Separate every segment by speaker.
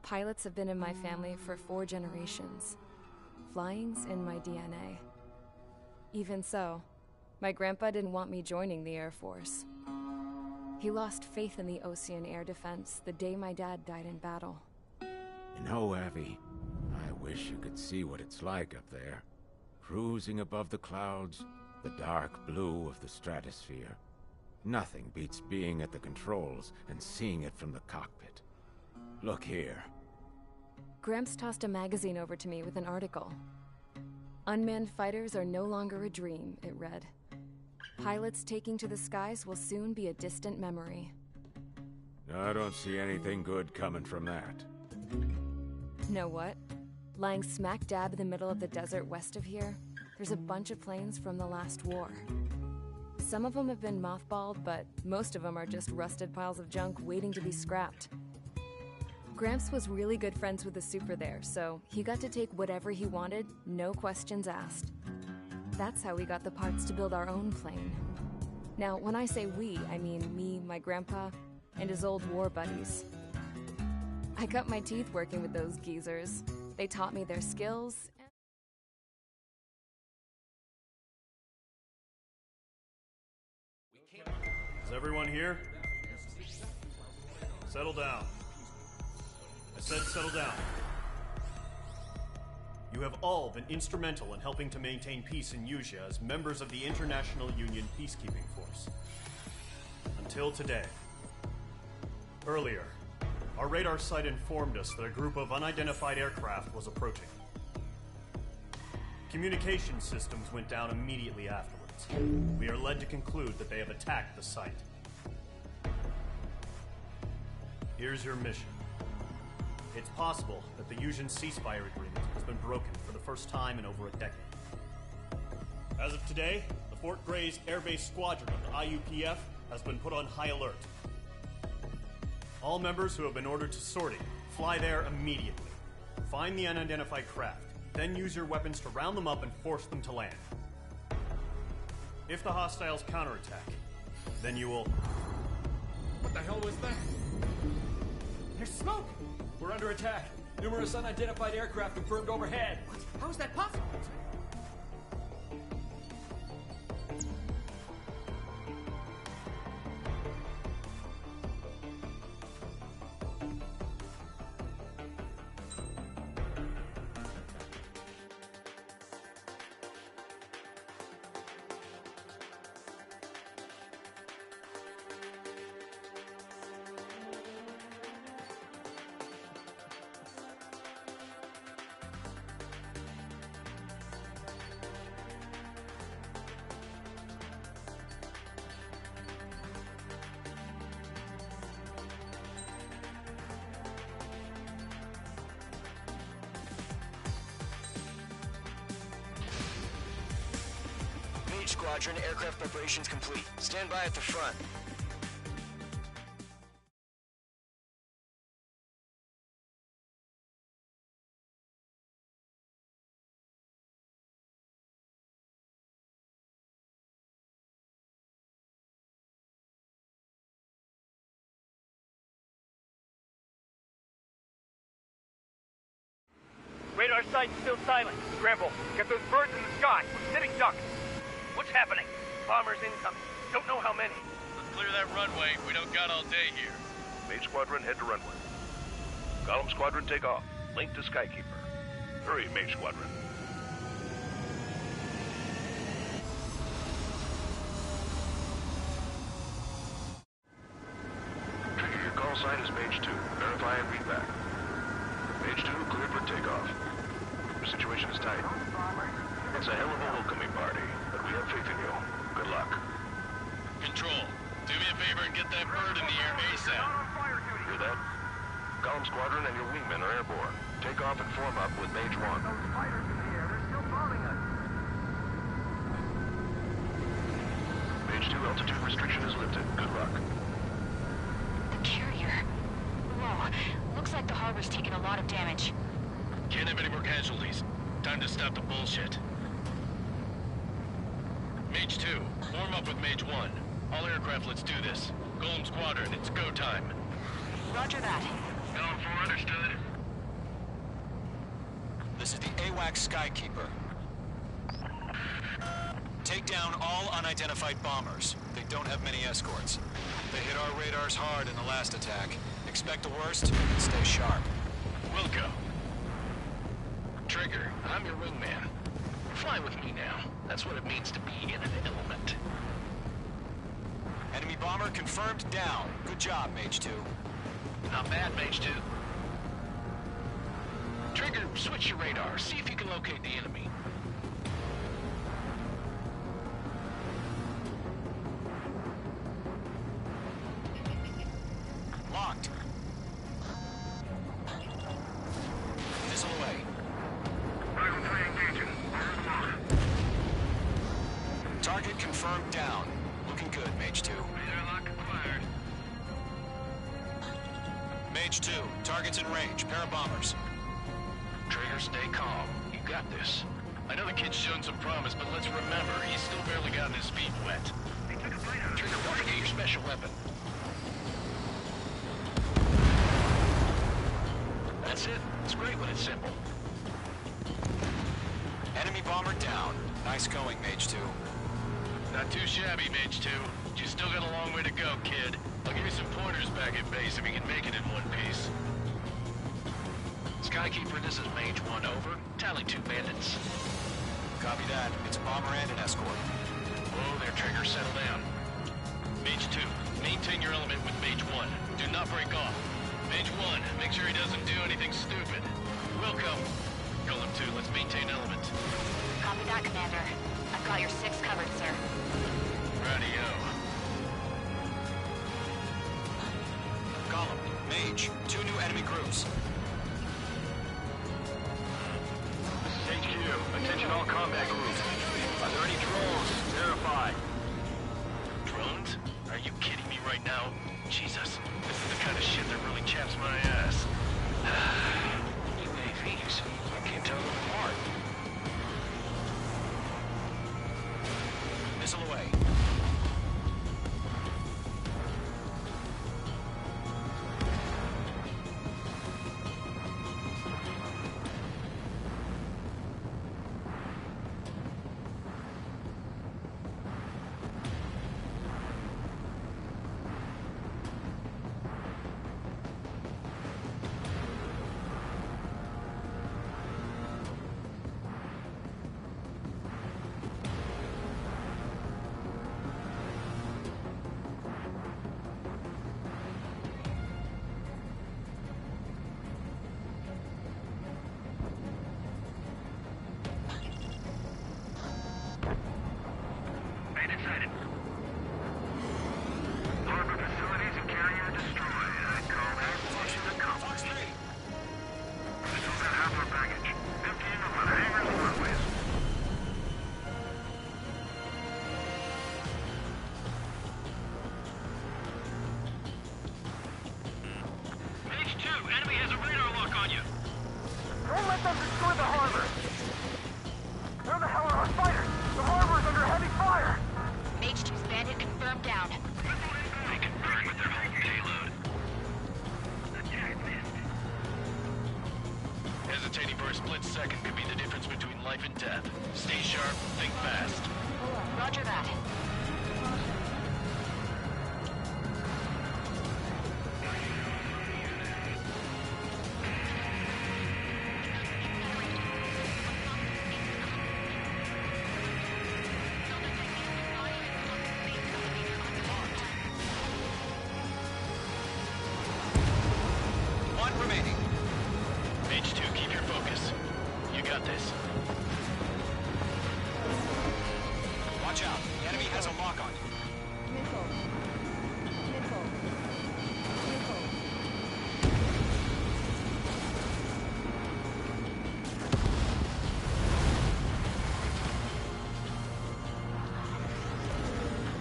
Speaker 1: Pilots have been in my family for 4 generations. Flying's in my DNA. Even so, my grandpa didn't want me joining the Air Force. He lost faith in the Ocean Air Defense the day my dad died in battle.
Speaker 2: You know, Abby, I wish you could see what it's like up there. Cruising above the clouds, the dark blue of the stratosphere. Nothing beats being at the controls and seeing it from the cockpit. Look here.
Speaker 1: Gramps tossed a magazine over to me with an article. Unmanned fighters are no longer a dream, it read. Pilots taking to the skies will soon be a distant memory.
Speaker 2: I don't see anything good coming from that.
Speaker 1: Know what? Lying smack dab in the middle of the desert west of here, there's a bunch of planes from the last war. Some of them have been mothballed, but most of them are just rusted piles of junk waiting to be scrapped. Gramps was really good friends with the super there, so he got to take whatever he wanted, no questions asked. That's how we got the parts to build our own plane. Now, when I say we, I mean me, my grandpa, and his old war buddies. I cut my teeth working with those geezers. They taught me their skills.
Speaker 3: Is everyone here? Settle down. I said settle down. You have all been instrumental in helping to maintain peace in Usea as members of the International Union Peacekeeping Force. Until today. Earlier, our radar site informed us that a group of unidentified aircraft was approaching. Communication systems went down immediately afterwards. We are led to conclude that they have attacked the site. Here's your mission. It's possible that the Usean ceasefire agreement has been broken for the first time in over a decade. As of today, the Fort Gray's Air Base Squadron of the IUPF has been put on high alert. All members who have been ordered to sortie, fly there immediately. Find the unidentified craft, then use your weapons to round them up and force them to land. If the hostiles counterattack, then you will...
Speaker 4: What the hell was that? There's smoke! We're under attack. Numerous unidentified aircraft confirmed overhead.
Speaker 5: What? How is that possible?
Speaker 6: Squadron, aircraft preparations complete. Stand by at the front.
Speaker 7: Radar site's still silent. Scramble. Get those birds in the sky. We're sitting ducks. What's happening? Bombers incoming. Don't know how many.
Speaker 8: Let's clear that runway. We don't got all day here.
Speaker 9: Mage Squadron, head to runway. Column Squadron, take off. Link to Skykeeper. Hurry, Mage Squadron. Trigger, your call sign is Mage 2. Verify and read back. Mage 2, cleared for takeoff. Your situation is tight. It's a hell of a welcoming party, but we have faith in you. Good luck.
Speaker 8: Control, do me a favor and get that bird in the air ASAP.
Speaker 9: Hear that? Column Squadron and your wingmen are airborne. Take off and form up with Mage 1.
Speaker 7: Those fighters in the air, they're still bombing us.
Speaker 9: Mage 2, altitude restriction is lifted. Good luck.
Speaker 10: The carrier. Whoa, looks like the harbor's taken a lot of damage.
Speaker 8: Can't have any more casualties. Time to stop the bullshit. Mage 2, form up with Mage 1. All aircraft, let's do this. Golem Squadron, it's go time.
Speaker 10: Roger that.
Speaker 8: Column 4, understood.
Speaker 5: This is the AWACS Skykeeper. Take down all unidentified bombers. They don't have many escorts. They hit our radars hard in the last attack. Expect the worst and stay sharp.
Speaker 8: Wilco. Trigger, I'm your wingman. Fly with me now. That's what it means to be in an element.
Speaker 5: Enemy bomber confirmed down. Good job, Mage 2.
Speaker 8: Not bad, Mage 2. Trigger, switch your radar. See if you can locate the enemy.
Speaker 5: Locked. Missile away. Target confirmed down. Looking good, Mage 2. Mage 2, target's in range. Pair of bombers.
Speaker 8: Trigger, stay calm. You got this. I know the kid's shown some promise, but let's remember, he's still barely gotten his feet wet. Trigger, don't forget your special weapon. That's it. It's great when it's simple.
Speaker 5: Enemy bomber down. Nice going, Mage 2.
Speaker 8: Not too shabby, Mage 2. You still got a long way to go, kid. I'll give you some pointers back at base if you can make it in one piece. Skykeeper, this is Mage 1, over. Tally 2 bandits.
Speaker 5: Copy that. It's a bomber and an escort.
Speaker 8: Whoa there, Trigger. Settle down. Mage 2, maintain your element with Mage 1. Do not break off. Mage 1, make sure he doesn't do anything stupid. Welcome. Golem 2, let's maintain element.
Speaker 10: Copy that, Commander. I've got your 6 covered, sir.
Speaker 8: Radio.
Speaker 5: Column, Mage, 2 new enemy groups.
Speaker 9: This is HQ. Attention all combat groups. Are there any drones? Verify.
Speaker 8: Drones? Are you kidding me right now? Jesus, this is the kind of shit that really chaps my ass.
Speaker 6: UAVs. I can't tell them apart.
Speaker 5: Missile away.
Speaker 7: Enemy has a radar lock on you!
Speaker 11: Don't let them destroy the harbor! Where the hell are our fighters? The harbor's under heavy fire!
Speaker 10: Mage 2's bandit confirmed down.
Speaker 8: They can burn with their whole payload. Hesitating for a split second could be the difference between life and death. Stay sharp, think fast.
Speaker 10: Roger that.
Speaker 5: One remaining.
Speaker 8: Mage 2, keep your focus. You got this.
Speaker 5: Watch out. The enemy has a lock on you.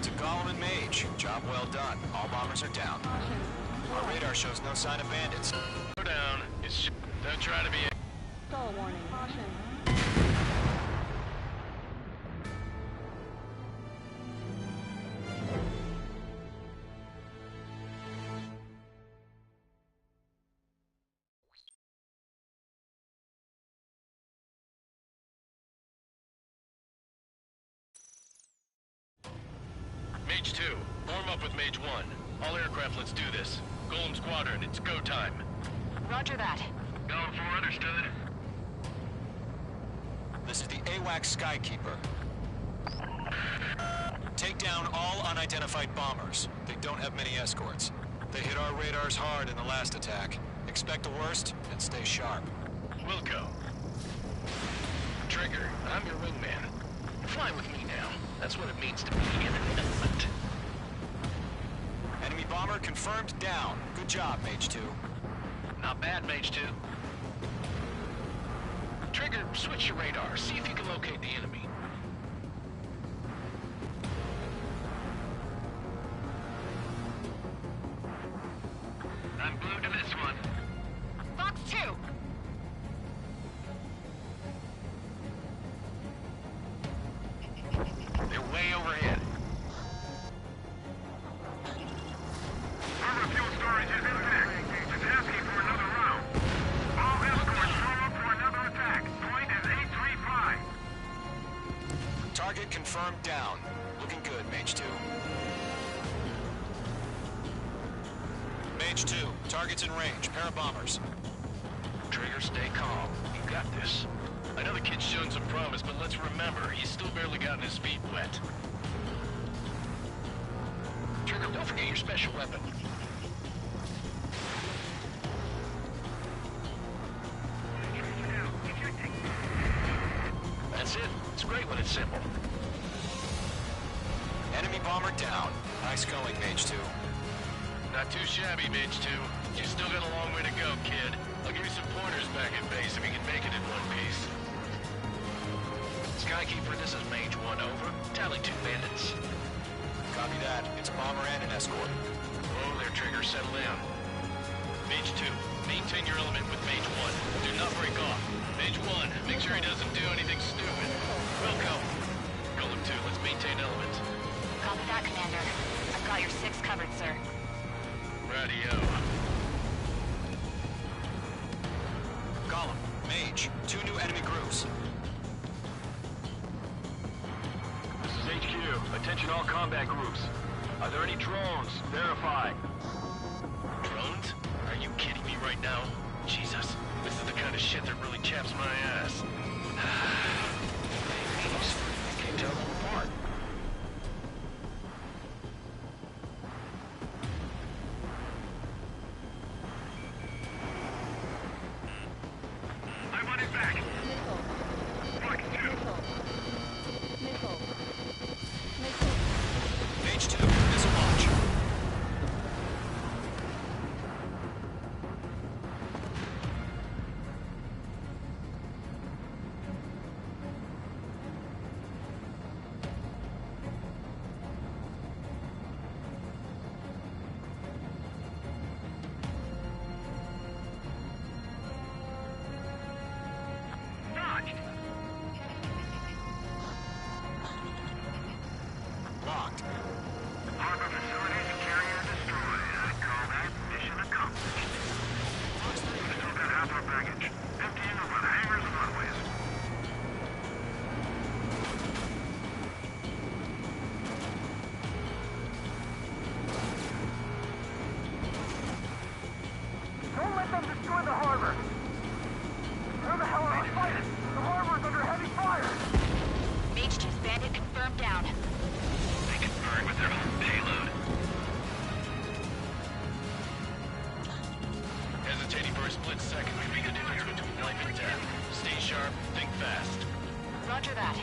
Speaker 5: To Golem and Mage, job well done. All bombers are down. Our radar shows no sign of bandits.
Speaker 8: Slow down. Don't try to be...
Speaker 12: Stall warning. Caution.
Speaker 8: Mage 2, form up with Mage 1. All aircraft, let's do this. Golem Squadron, it's go time.
Speaker 10: Roger that.
Speaker 8: Going for understood.
Speaker 5: This is the AWACS Skykeeper. Take down all unidentified bombers. They don't have many escorts. They hit our radars hard in the last attack. Expect the worst and stay sharp.
Speaker 8: Wilco. Trigger, I'm your wingman. Fly with me now. That's what it means to be in an element.
Speaker 5: Enemy bomber confirmed down. Good job, Mage 2.
Speaker 8: Not bad, Mage 2. Trigger, switch your radar. See if you can locate the enemy. I'm glued to this one.
Speaker 10: Fox 2.
Speaker 8: They're way overhead.
Speaker 11: Harbor fuel storage is intact. It's asking for another round. All escorts form up for another attack. Point is 835.
Speaker 5: Target confirmed down. Looking good, Mage 2. Mage 2, target's in range. Pair of bombers.
Speaker 8: Trigger, stay calm. You got this. I know the kid's shown some promise, but let's remember, he's still barely gotten his feet wet. Trigger, don't forget your special weapon. That's it. It's great when it's simple.
Speaker 5: Enemy bomber down. Nice going, Mage 2.
Speaker 8: Not too shabby, Mage 2. You still got a long way to go, kid. I'll give you some pointers back at base if you can make it in one piece. Skykeeper, this is Mage 1, over. Tally 2 bandits.
Speaker 5: Copy that. It's a bomber and an escort.
Speaker 8: Oh, their Trigger, settle down. Mage 2, maintain your element with Mage 1. Do not break off. Mage 1, make sure he doesn't do anything stupid. Wilco. Golem 2, let's maintain element.
Speaker 10: Copy that, Commander. I've got your 6 covered, sir.
Speaker 8: Radio.
Speaker 5: Column, Mage, 2 new enemy groups.
Speaker 9: This is HQ. Attention all combat groups. Are there any drones? Verify.
Speaker 8: Drones? Are you kidding me right now? Jesus, this is the kind of shit that really chaps my ass.
Speaker 6: Names. I can't tell them apart.
Speaker 11: I want it back. Fox 2.
Speaker 5: Mage 2, missile launch.
Speaker 11: Dodged.
Speaker 5: Locked.
Speaker 11: Harbor facilities and carrier destroyed. I call that mission accomplished. We still got half our baggage. Emptying over the hangars and runways. Don't let them destroy the harbor. Where the hell are our fighters? The harbor's under heavy fire.
Speaker 10: Mage 2's bandit confirmed down.
Speaker 8: They can burn with their own payload. Hesitating for a split second could be the difference between life and death. Stay sharp, think fast.
Speaker 10: Roger that.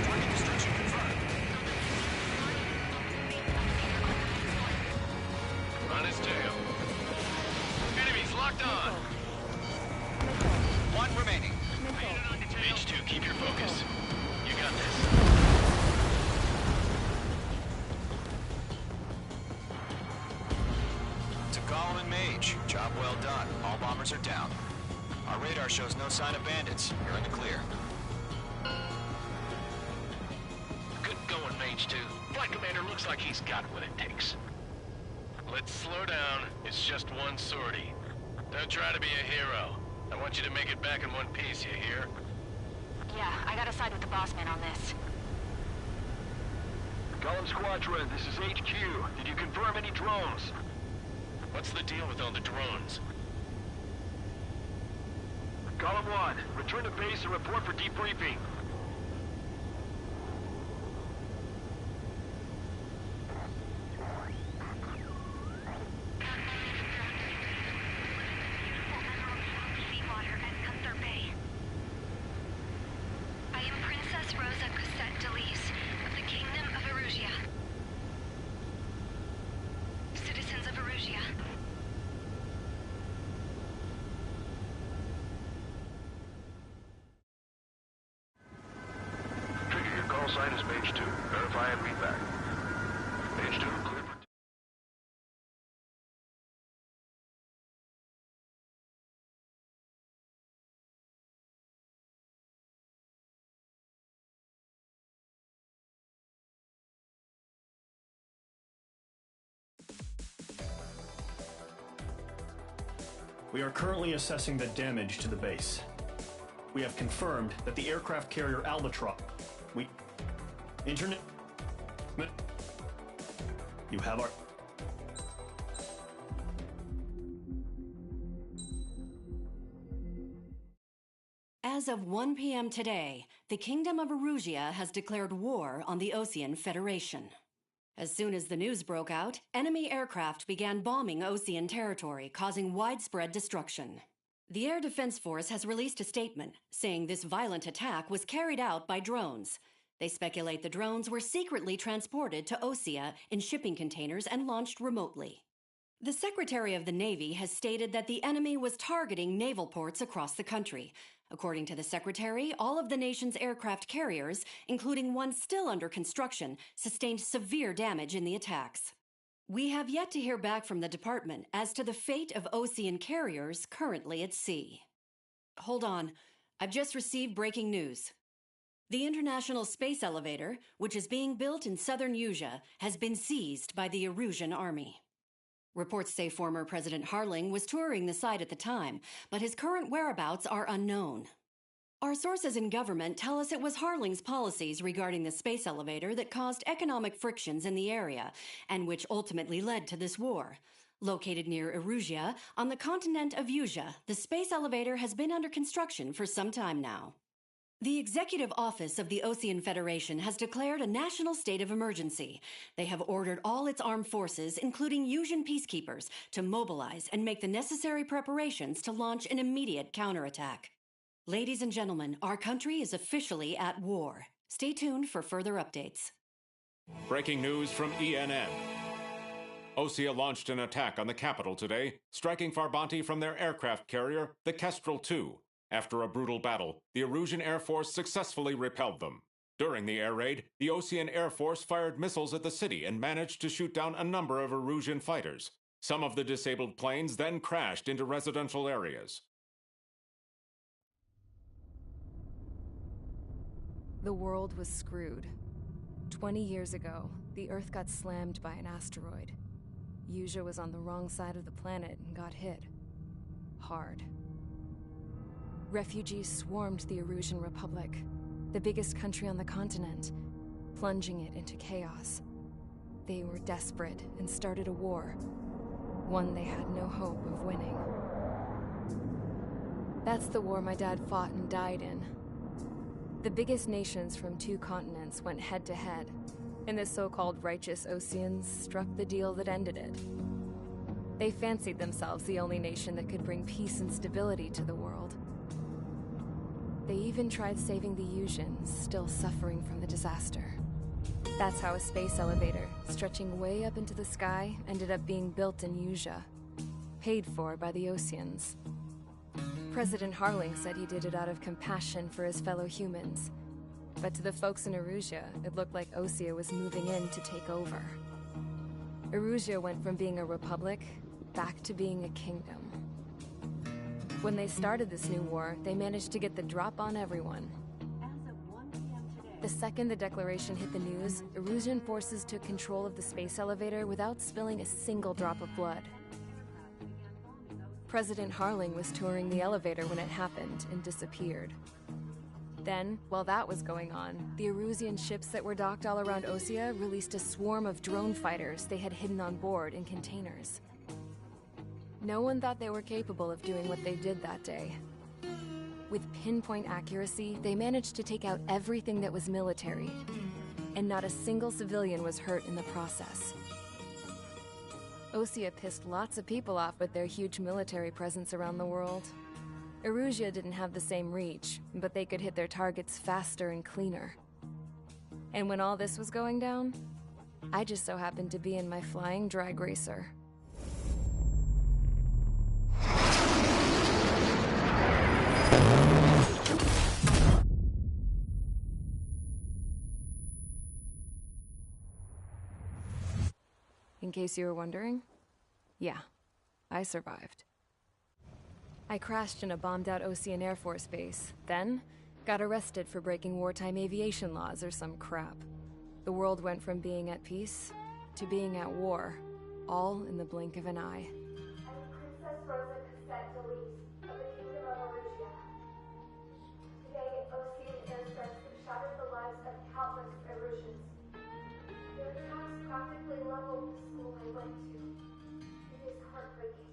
Speaker 5: Target destruction confirmed.
Speaker 8: On his tail. Enemies locked on.
Speaker 5: One remaining.
Speaker 8: Mage 2, keep your focus. You got this.
Speaker 5: To Golem and Mage, job well done. All bombers are down. Our radar shows no sign of bandits. You're in the clear.
Speaker 8: Good going, Mage 2. Flight Commander looks like he's got what it takes. Let's slow down. It's just one sortie. Don't try to be a hero. I want you to make it back in one piece, you hear?
Speaker 10: Yeah, I gotta side with the boss man on this.
Speaker 9: Column Squadron, this is HQ. Did you confirm any drones?
Speaker 8: What's the deal with all the drones?
Speaker 9: Column 1, return to base and report for debriefing. Sign is page 2. Verify and read back. Page 2, clear for...
Speaker 3: We are currently assessing the damage to the base. We have confirmed that the aircraft carrier Albatross... Internet... You have our...
Speaker 13: As of 1 p.m. today, the Kingdom of Erusia has declared war on the Osean Federation. As soon as the news broke out, enemy aircraft began bombing Osean territory, causing widespread destruction. The Air Defense Force has released a statement saying this violent attack was carried out by drones. They speculate the drones were secretly transported to Osea in shipping containers and launched remotely. The Secretary of the Navy has stated that the enemy was targeting naval ports across the country. According to the Secretary, all of the nation's aircraft carriers, including one still under construction, sustained severe damage in the attacks. We have yet to hear back from the department as to the fate of Osean carriers currently at sea. Hold on. I've just received breaking news. The International Space Elevator, which is being built in southern Usea, has been seized by the Erusian army. Reports say former President Harling was touring the site at the time, but his current whereabouts are unknown. Our sources in government tell us it was Harling's policies regarding the space elevator that caused economic frictions in the area, and which ultimately led to this war. Located near Erusia, on the continent of Usea, the space elevator has been under construction for some time now. The Executive Office of the Osean Federation has declared a national state of emergency. They have ordered all its armed forces, including Usian peacekeepers, to mobilize and make the necessary preparations to launch an immediate counterattack. Ladies and gentlemen, our country is officially at war. Stay tuned for further updates.
Speaker 2: Breaking news from ENN. Osea launched an attack on the capital today, striking Farbanti from their aircraft carrier, the Kestrel II. After a brutal battle, the Erusian Air Force successfully repelled them. During the air raid, the Osean Air Force fired missiles at the city and managed to shoot down a number of Erusian fighters. Some of the disabled planes then crashed into residential areas.
Speaker 1: The world was screwed. 20 years ago, the Earth got slammed by an asteroid. Usea was on the wrong side of the planet and got hit. Hard. Refugees swarmed the Erusian Republic, the biggest country on the continent, plunging it into chaos. They were desperate and started a war, one they had no hope of winning. That's the war my dad fought and died in. The biggest nations from 2 continents went head-to-head, and the so-called righteous Oseans struck the deal that ended it. They fancied themselves the only nation that could bring peace and stability to the world. They even tried saving the Usians, still suffering from the disaster. That's how a space elevator, stretching way up into the sky, ended up being built in Usea, paid for by the Oseans. President Harling said he did it out of compassion for his fellow humans. But to the folks in Erusia, it looked like Osea was moving in to take over. Erusia went from being a republic back to being a kingdom. When they started this new war, they managed to get the drop on everyone.
Speaker 13: As of 1 p.m. today,
Speaker 1: The second the declaration hit the news, Erusian forces took control of the space elevator without spilling a single drop of blood. President Harling was touring the elevator when it happened and disappeared. Then, while that was going on, the Erusian ships that were docked all around Osea released a swarm of drone fighters they had hidden on board in containers. No one thought they were capable of doing what they did that day. With pinpoint accuracy, they managed to take out everything that was military, and not a single civilian was hurt in the process. Osea pissed lots of people off with their huge military presence around the world. Erusia didn't have the same reach, but they could hit their targets faster and cleaner. And when all this was going down, I just so happened to be in my flying drag racer. In case you were wondering, yeah, I survived. I crashed in a bombed-out Ocean Air Force base, then got arrested for breaking wartime aviation laws or some crap. The world went from being at peace to being at war, all in the blink of an eye.
Speaker 14: I'm Princess Rosa Cassette of the Kingdom of Erusia. Today, Ocean airstrikes have shattered the lives of countless Erusians. Their attacks practically leveled the school I went to. It is heartbreaking.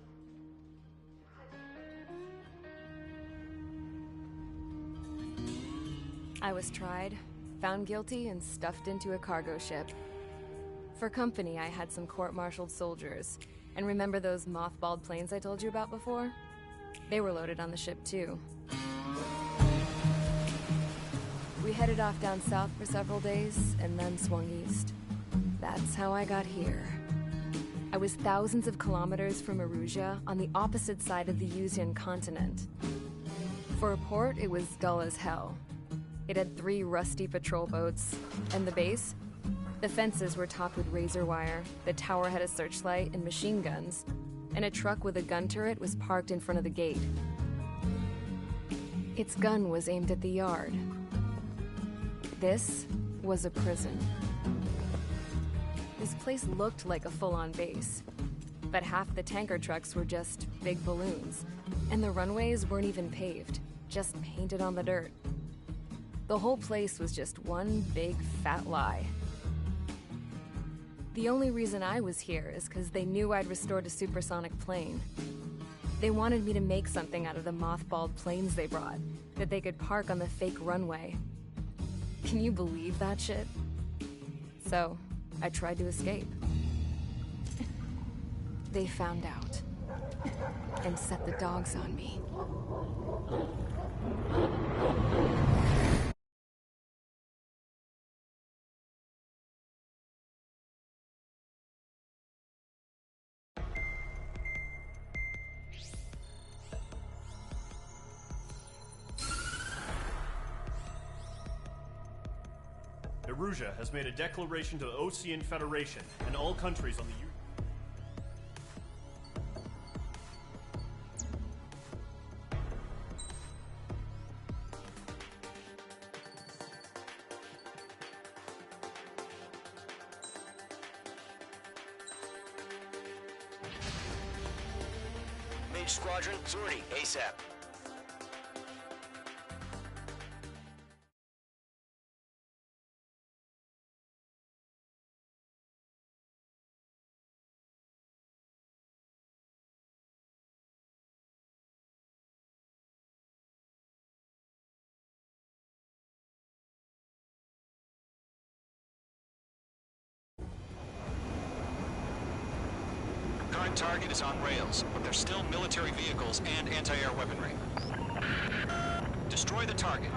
Speaker 1: I was tried, found guilty, and stuffed into a cargo ship. For company, I had some court-martialed soldiers. And remember those mothballed planes I told you about before? They were loaded on the ship, too. We headed off down south for several days, and then swung east. That's how I got here. I was thousands of kilometers from Erusia, on the opposite side of the Yuzian continent. For a port, it was dull as hell. It had 3 rusty patrol boats, and the base? The fences were topped with razor wire, the tower had a searchlight and machine guns, and a truck with a gun turret was parked in front of the gate. Its gun was aimed at the yard. This was a prison. This place looked like a full-on base, but half the tanker trucks were just big balloons, and the runways weren't even paved, just painted on the dirt. The whole place was just one big fat lie. The only reason I was here is because they knew I'd restored a supersonic plane. They wanted me to make something out of the mothballed planes they brought, that they could park on the fake runway. Can you believe that shit? So, I tried to escape. They found out, and set the dogs on me.
Speaker 3: Erusia has made a declaration to the Ocean Federation and all countries on the
Speaker 6: Mage Squadron, Zordy, ASAP.
Speaker 5: Current target is on rails, but there's still military vehicles and anti-air weaponry. Destroy the target.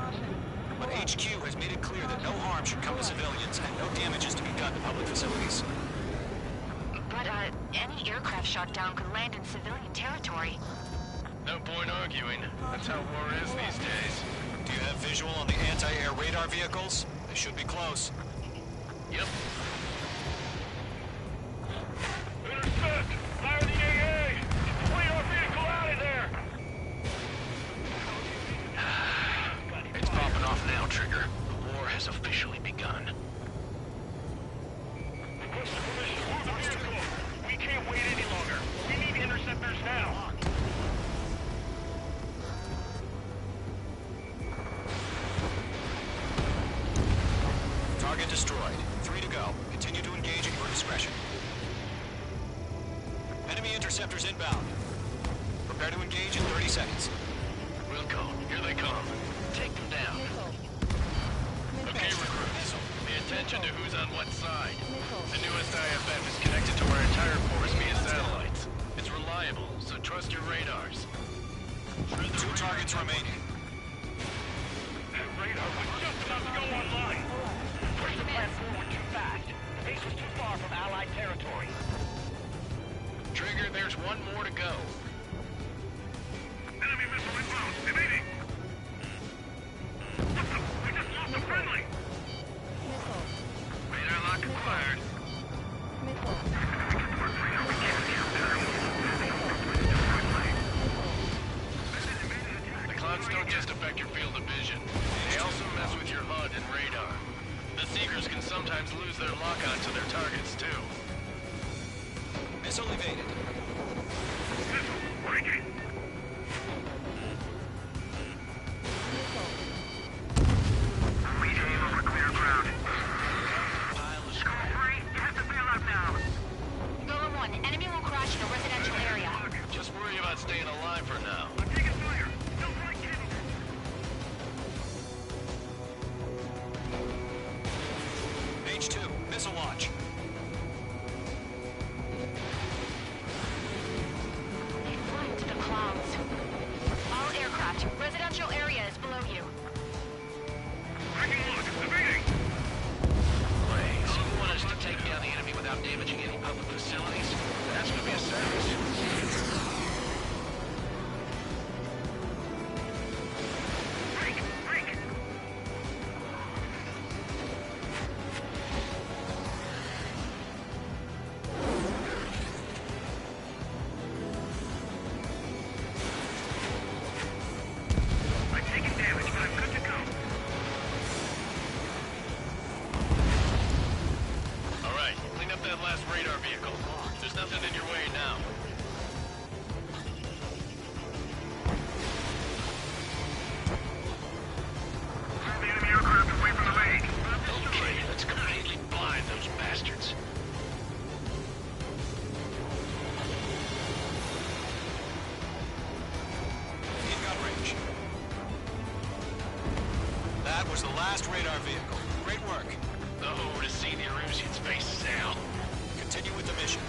Speaker 5: But HQ has made it clear that no harm should come to civilians and no damage is to be done to public facilities.
Speaker 10: But, any aircraft shot down could land in civilian territory.
Speaker 8: No point arguing. That's how war is these days.
Speaker 5: Do you have visual on the anti-air radar vehicles? They should be close.
Speaker 8: Yep.
Speaker 11: Intercept! Fire the AA! Flee our vehicle out of there!
Speaker 8: It's popping off now, Trigger. The war has officially begun.
Speaker 11: We can't wait any longer. We need interceptors now.
Speaker 5: Target destroyed. 3 to go. Continue to engage at your discretion. Enemy interceptors inbound. Prepare to engage in 30 seconds.
Speaker 8: Wilco, here they come. Take them down. Okay, recruits. Pay attention to who's on what side. The newest IFF is connected to our entire force via satellites. It's reliable, so trust your radars.
Speaker 5: 2 targets remaining.
Speaker 11: That radar was just about to go online. Push the plan forward too fast. The base was too far from Allied territory.
Speaker 8: Trigger, there's one more to go.
Speaker 11: Enemy missile inbound. Evading. We just lost a friendly. Radar lock acquired.
Speaker 8: The clouds don't just affect your field of vision. They also mess with your HUD and radar. The Seekers can sometimes lose their lock-on to their targets, too.
Speaker 5: Missile evaded.
Speaker 11: Missile breaking. We aim over clear ground. Score 3, you have to bail out now.
Speaker 10: Golem 1, enemy will crash in a residential area.
Speaker 8: Just worry about staying alive for now.
Speaker 11: I'm taking fire. Still quite kidding.
Speaker 5: Page 2. Missile launch.
Speaker 10: Flying to the clouds. All aircraft, residential area is below you.
Speaker 11: Taking a look. Evading.
Speaker 8: Wait, so you want us to take down the enemy without damaging any public facilities? That's gonna be a savage.
Speaker 11: Break. Break. I'm taking damage, but I'm good to go.
Speaker 8: All right, clean up that last radar vehicle. There's nothing in your way now.
Speaker 11: Move the enemy aircraft away from the lake.
Speaker 8: Okay, let's completely blind those bastards.
Speaker 5: In gun range. That was the last radar vehicle. Great work.
Speaker 8: Oh, to see the Erusian space sail.
Speaker 5: Continue with the mission.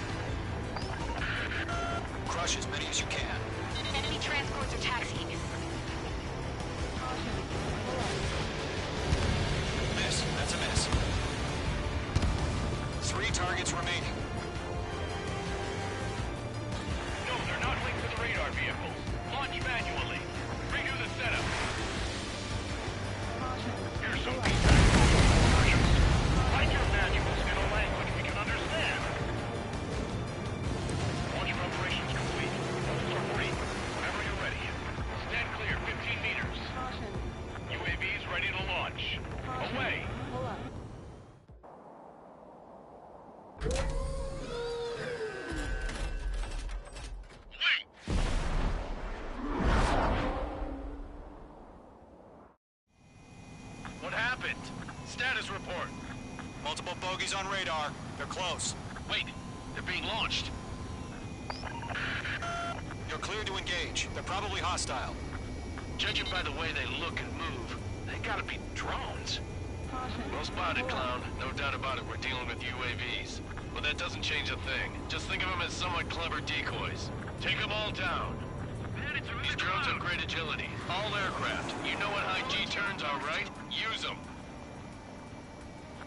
Speaker 5: Crush as many as you can.
Speaker 10: Enemy transports are taxiing.
Speaker 5: Miss. That's a miss. 3 targets remaining.
Speaker 11: No, they're not linked to the radar vehicles. Launch manually. Redo the setup. Here's some feedback. Write your manuals in a language we can understand. Launch preparations complete. Modes are free. Whenever you're ready. Stand clear 15 meters. UAVs ready to launch. Away.
Speaker 8: What happened? Status report.
Speaker 5: Multiple bogies on radar. They're close.
Speaker 8: Wait, they're being launched.
Speaker 5: You're clear to engage. They're probably hostile.
Speaker 8: Judging by the way they look and move, they gotta be drones. Well spotted, Clown. No doubt about it, we're dealing with UAVs. But that doesn't change a thing. Just think of them as somewhat clever decoys. Take them all down. These drones have great agility. All aircraft. You know what high G turns are, right? Use them.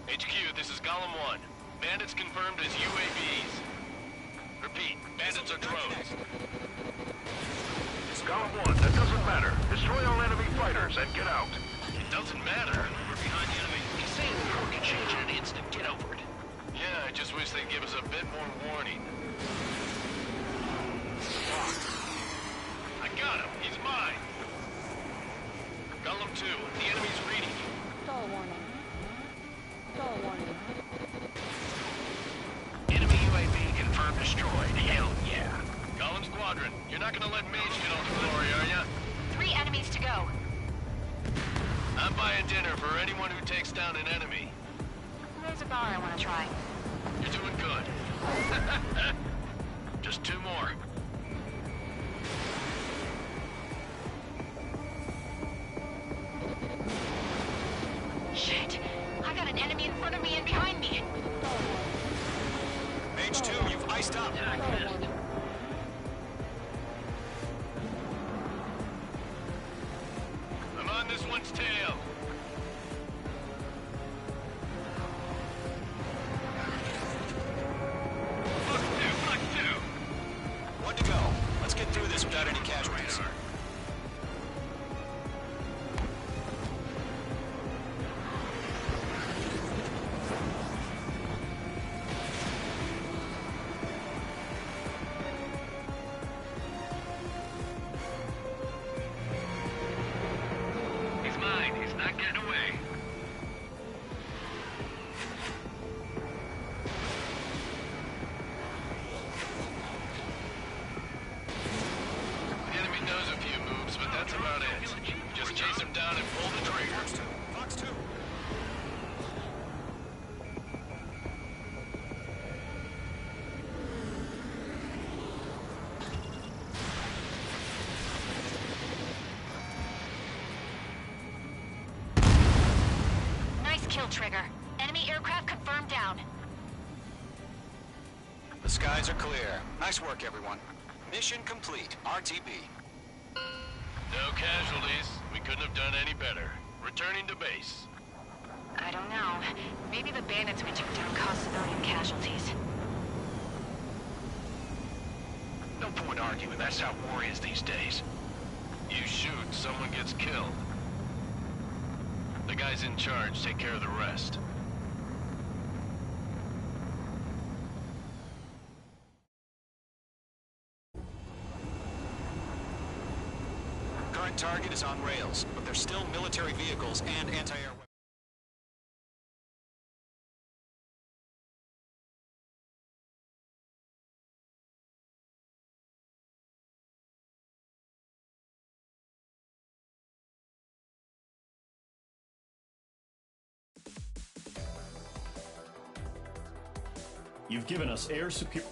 Speaker 8: HQ, this is Golem 1. Bandits confirmed as UAVs. Repeat, bandits are drones.
Speaker 9: Golem 1, that doesn't matter. Destroy all enemy fighters and get out.
Speaker 8: It doesn't matter. We're behind the enemy. He's saying the report can change in an instant. Get over it. Yeah, I just wish they'd give us a bit more warning. I got him. He's mine. Golem 2, the enemy's reading you.
Speaker 12: Stall warning. Stall warning.
Speaker 8: Enemy UAV confirmed destroyed. Hell yeah. Column Squadron, you're not gonna let Mage get all the glory, are ya?
Speaker 10: 3 enemies to go.
Speaker 8: I'm buying dinner for anyone who takes down an enemy.
Speaker 10: There's a bar I want to try.
Speaker 8: You're doing good. Just 2 more.
Speaker 10: Shit. I got an enemy in front of me and behind me.
Speaker 5: Mage 2, you've iced up.
Speaker 8: I'm on this one's tail. Fuck two.
Speaker 5: One to go. Let's get through this without any casualties.
Speaker 8: He's mine. He's not getting away. The enemy knows a few moves, but that's about it. Just chase him down and pull the trigger.
Speaker 5: Fox 2.
Speaker 10: Nice kill, Trigger. Enemy aircraft confirmed down.
Speaker 5: The skies are clear. Nice work, everyone. Mission complete. RTB.
Speaker 8: No casualties. We couldn't have done any better. Returning to base.
Speaker 10: I don't know. Maybe the bandits we took down caused civilian casualties.
Speaker 8: No point arguing. That's how war is these days. You shoot, someone gets killed. The guys in charge take care of the rest.
Speaker 5: Current target is on rails, but there's still military vehicles and anti-air weapons.
Speaker 3: You've given us air superior.